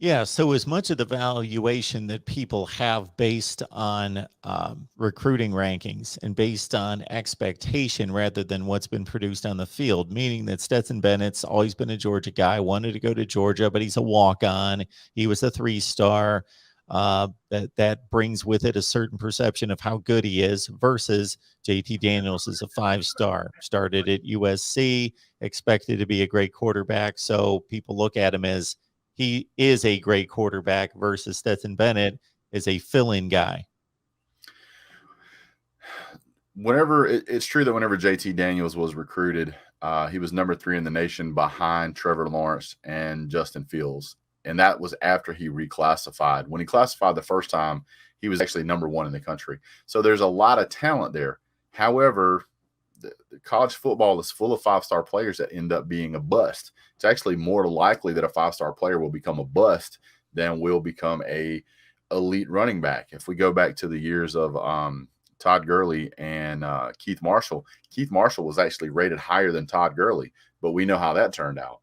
Yeah, so as much of the valuation that people have based on recruiting rankings and based on expectation rather than what's been produced on the field, meaning that Stetson Bennett's always been a Georgia guy, wanted to go to Georgia, but he's a walk-on. He was a three-star. That brings with it a certain perception of how good he is versus JT Daniels is a five-star, started at USC, expected to be a great quarterback. So people look at him as he is a great quarterback versus Stetson Bennett is a fill-in guy. It's true that whenever JT Daniels was recruited, he was number 3 in the nation behind Trevor Lawrence and Justin Fields. And that was after he reclassified. When he classified the first time, he was actually number 1 in the country. So there's a lot of talent there. However, the college football is full of five-star players that end up being a bust. It's actually more likely that a five-star player will become a bust than will become a elite running back. If we go back to the years of Todd Gurley and Keith Marshall was actually rated higher than Todd Gurley, but we know how that turned out.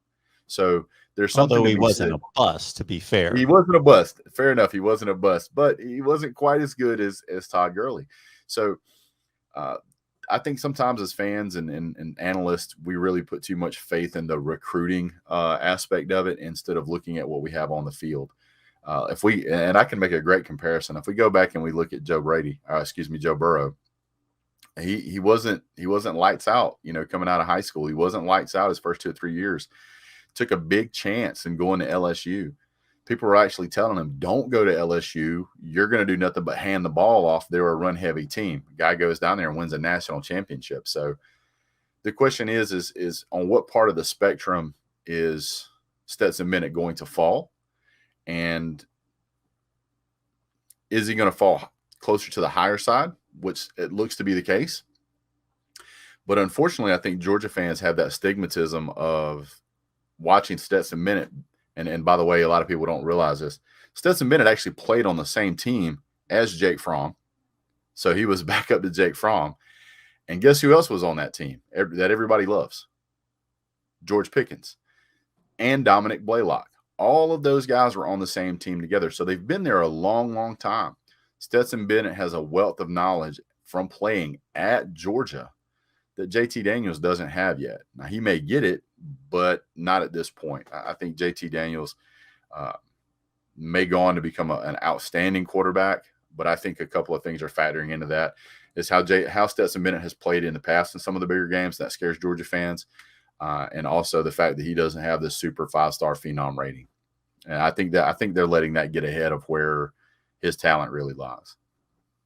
So there's something. Although he wasn't a bust, to be fair. He wasn't a bust. Fair enough. He wasn't a bust, but he wasn't quite as good as Todd Gurley. So I think sometimes as fans and analysts, we really put too much faith in the recruiting aspect of it instead of looking at what we have on the field. And I can make a great comparison. If we go back and we look at Joe Burrow, he wasn't lights out, coming out of high school. He wasn't lights out his first 2 or 3 years. Took a big chance in going to LSU. People were actually telling him, don't go to LSU. You're going to do nothing but hand the ball off. They're a run-heavy team. Guy goes down there and wins a national championship. So the question is on what part of the spectrum is Stetson Bennett going to fall? And is he going to fall closer to the higher side, which it looks to be the case? But unfortunately, I think Georgia fans have that stigmatism of watching Stetson Bennett. And by the way, a lot of people don't realize this. Stetson Bennett actually played on the same team as Jake Fromm. So he was back up to Jake Fromm. And guess who else was on that team that everybody loves? George Pickens and Dominic Blaylock. All of those guys were on the same team together. So they've been there a long, long time. Stetson Bennett has a wealth of knowledge from playing at Georgia that JT Daniels doesn't have yet. Now, he may get it, but not at this point. I think JT Daniels may go on to become an outstanding quarterback, but I think a couple of things are factoring into that. Is how Stetson Bennett has played in the past in some of the bigger games. That scares Georgia fans. And also the fact that he doesn't have this super 5-star phenom rating. And I think they're letting that get ahead of where his talent really lies.